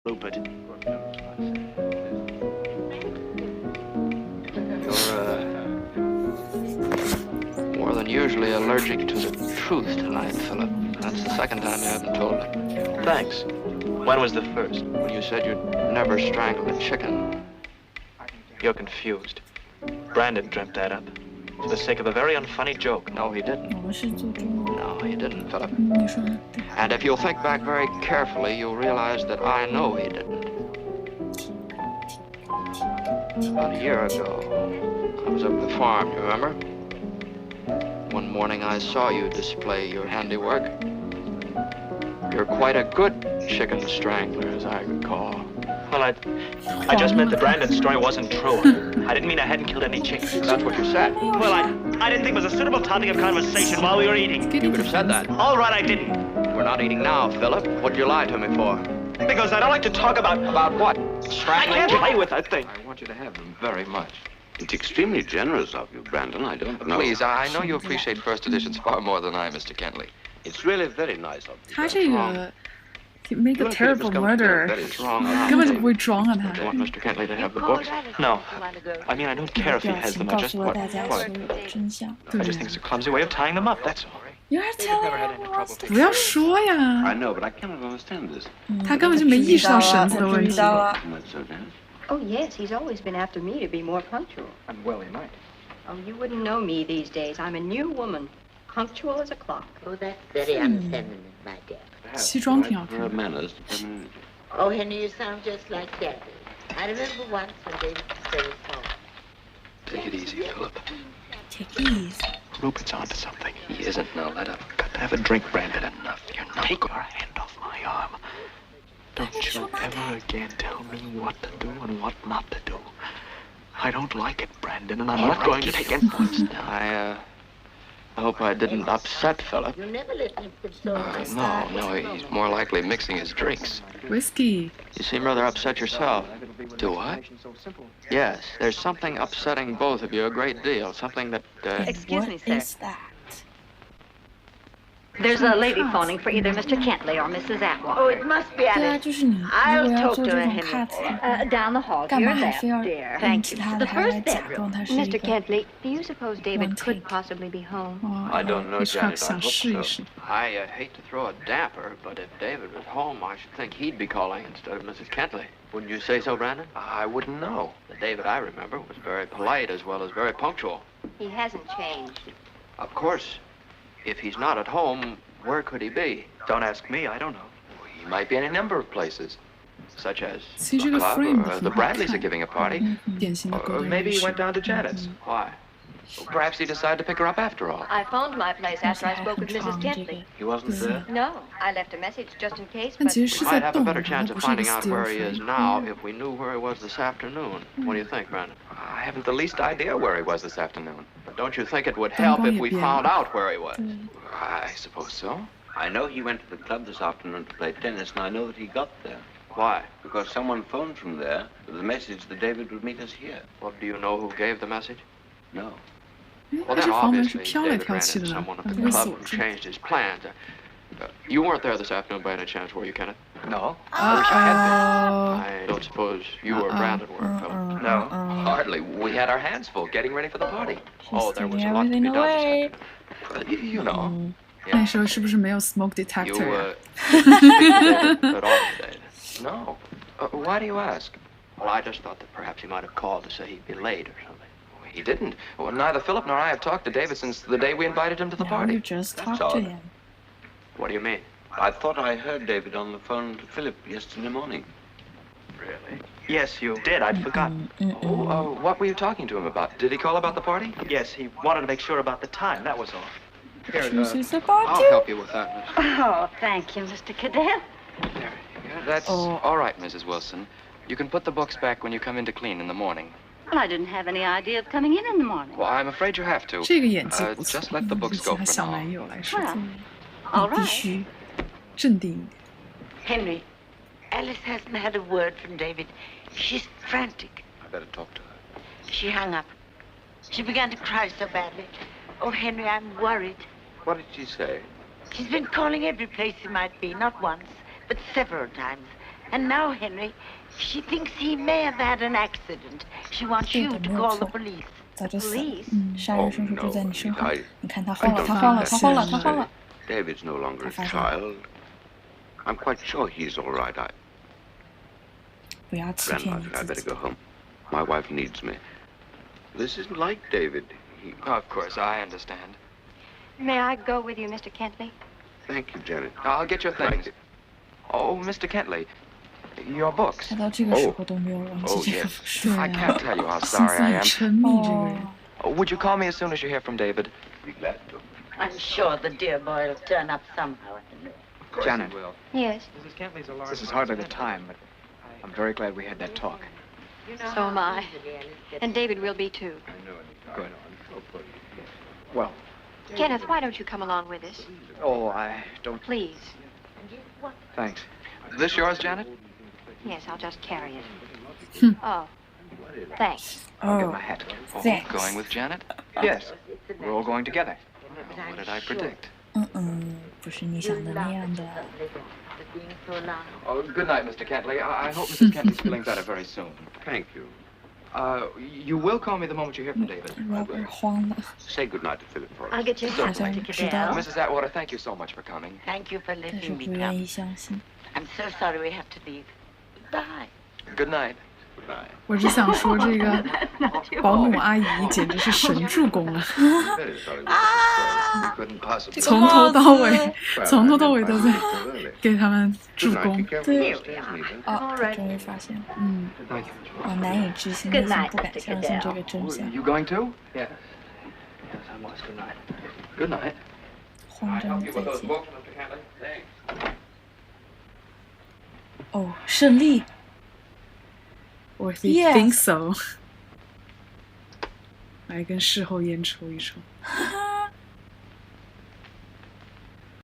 Stupid. You're more than usually allergic to the truth tonight, Philip. That's the second time you haven't told it. Thanks. When was the first? When you said you'd never strangle a chicken. You're confused. Brandon dreamt that up. For the sake of a very unfunny joke. No, he didn't. 我们是做中文。 No, he didn't, Philip. 你说的对。 And if you'll think back very carefully, you'll realize that I know he didn't. About a year ago, I was up at the farm, you remember? One morning I saw you display your handiwork. You're quite a good chicken strangler, as I recall. Well, I just meant that Brandon's story wasn't true. I didn't mean I hadn't killed any chickens. That's what you said. Well, I didn't think it was a suitable topic of conversation while we were eating. You could have said that. All right, I didn't. We're not eating now, Philip. What'd you lie to me for? Because I don't like to talk about... About what? I Strangling can't chickens? play with that thing. I want you to have them very much. It's extremely generous of you, Brandon. I don't know. Please, I know you appreciate first editions far more than I, Mr. Kentley. It's really very nice of you. 他这个 make a terrible murder， It's wrong now. 根本就不会装啊 Do you 他。 want Mr. Kentley to have the books? No. I mean, I don't care if he 表 has 情 them. I 告 just 诉了 what? 大家 What? 所有的真相。 I 对 just think it's a clumsy way of tying them up, that's all. You're telling everyone. 不要说呀 I，know, but I cannot understand this. 他根本就没意识到绳子的问题。 Not so nice. Oh, yes, he's always been after me to be more punctual. And well, he might. Oh, you wouldn't know me these days. I'm a new woman, punctual as a clock. Oh, that's very unfeminine, my dear. 西装挺好 Her 看的。 manners. Oh, Henry, you sound just like Daddy. I remember once when David said his home. Take it easy, Philip. Take it easy. Rupert's onto something. He isn't. Now let up. Got to have a drink, Brandon. Enough. You're not Take going. your hand off my arm. Don't you ever again tell me what to do and what not to do. I don't like it, Brandon, and I'm not going to take influence now. I hope I didn't upset Philip. You never let him console myself. No, he's more likely mixing his drinks. Whiskey. You seem rather upset yourself. Do I? Yes, there's something upsetting both of you a great deal. Something that, Excuse What me, sir. is that? There's a lady phoning for either Mr. Kentley or Mrs. Oh, Atwater. it must be 对啊， Alice. 就是你如果 I'll 要 talk 做 to 这 her, 种 Henry. cut， Down the hall, to 干 your 嘛还 left, 非要 dear. 让 Thank 其 you. 他 The 的还来 first 假装 bedroom. 他是一 Mr. 个 Kentley, do you suppose David One could take. possibly be home? 哦 I don't know, 一串 Janet, I 想 hope 试一 so. 试。 I hate to throw a damper, but if David was home, I should think he'd be calling instead of Mrs. Kentley. Wouldn't you say so, Brandon? I wouldn't know. The David I remember was very polite as well as very punctual. He hasn't changed. Of course, if he's not at home, where could he be? Don't ask me, I don't know. He might be in a number of places, such as 其实 the 这个 club, frame or 很 the 好 Bradleys are 看， giving a party. 典型的 Or 狗 maybe 人 he went down to Janet's. Why? Perhaps he decided to pick her up after all. I phoned my place 但 after 是 I 还 spoke 很 with Mrs. 长这 Kentley. 个。 He wasn't there? No, I left a message just in case, 但 but 其实是 We 在 might have a 动 better 的， chance 它 of 不是一个 finding out still where he is frame。 now if we knew where he was this afternoon. What do you think, Brandon? I haven't the least idea where he was this afternoon. But don't you think it would help if we found out where he was? 对， I suppose so. I know he went to the club this afternoon to play tennis, and I know that he got there. Why? Because someone phoned from there with a message that David would meet us here. Well, do you know who gave the message? No. 哎， Well, 他 then 这房门是 obviously 飘来 David 飘 ran 去 into 的呢， someone at 它 the 被 club 锁 who 住。 changed his plans. You weren't there this afternoon by any chance, were you, Kenneth? No. 哦 I don't suppose you or Brandon were, Philip. No, hardly. We had our hands full getting ready for the party. Oh, there was a lot to be everything done this away. afternoon. You know. 嗯，那时候是不是没有 smoke You, detector 呀？ didn't at all today. No. Why do you ask? Well, I just thought that perhaps he might have called to say he'd be late or something. He didn't. Well, neither Philip nor I have talked to David since the day we invited him to the Now you party. just That's talk to odd. him. What do you mean? I thought I heard David on the phone to Philip yesterday morning. Really? Yes, you did, I'd forgotten. Oh, what were you talking to him about? Did he call about the party? Yes, he wanted to make sure about the time, that was all. Here, She's about I'll to. help you with that, miss. Oh, thank you, Mr. Cadet. That's Oh. all right, Mrs. Wilson. You can put the books back when you come in to clean in the morning. Well, I didn't have any idea of coming in the morning. Well, I'm afraid you have to. 这个演技不错， just let the 尤 books 其 go 他 for 小 now. 男友来说， All 你必 right. 须镇定一点。 Henry, Alice hasn't had a word from David. She's frantic. I better talk to her. She hung up. She began to cry so badly. Oh, Henry, I'm worried. What did she say? She's been calling every place he might be, not once, but several times. And now, Henry, she thinks he may have had an accident. She wants you to call the police. 早就死了。 Police? 杀人凶手就在你身后 I-。你看他 I 慌了， don't 他 think 慌了， that's 他慌了，他 necessary. 慌了。 David's no longer a 他发现了。 child. I'm quite sure he's all right. 不要欺骗 Grandma 你 said I 自 better 己 go。home. My wife needs me. This isn't like David. Of course, I understand. May I go with you, Mr. Kentley? Thank you, Janet. I'll get your things. Right. Oh, Mr. Kentley, your books. 他到这个时候都没有忘记这个书。 I can't tell you how 心 sorry 思 I 很 am. 沉迷这个人。 Would you call me as soon as you hear from David? Be glad to. I'm sure the dear boy will turn up somehow, Henry. Janet, Yes, this is hardly the time, but I'm very glad we had that talk. so am I. And David will be too. Good. Well, Kenneth, why don't you come along with us? oh, I don't... Please. Thanks. This yours, Janet? Yes, I'll just carry it. Oh, thanks. I'll get Oh, my hat. thanks. Going with Janet? Yes, we're all going together. What did I predict? 不是你想的那样的。 Being so long. Oh, good night, Mr. Kentley. I hope Mrs. Kentley's feeling better very soon. Thank you. You will call me the moment you hear from David. Robert 慌了， Say goodnight to Philip for us. I'll get you 好像 something. 知道了， Mrs. Atwater, thank you so much for coming. Thank you for 但是 letting 不 me 愿 come. 意相信。 I'm so sorry we have to leave. Goodbye. Good night. Goodbye. 我只想说，这个保姆阿姨简直是神助攻了， Very sorry. We couldn't possibly. 从头到尾， Well, 从头到 I 尾 didn't 都在 find it so early. 给他们助 Good night. 攻 Be。careful 对， upstairs, Nita. 哦，我终于发现了，我难以置信，内 Good 心 night, 不敢 Mr. 相信这个真相， You going too? Yes. Yes, I must. Good night. Good night. 慌张的再见。 Mr. Kentley. Thanks. 哦，胜利。Or he Yes. thinks so。来跟事后烟抽一抽。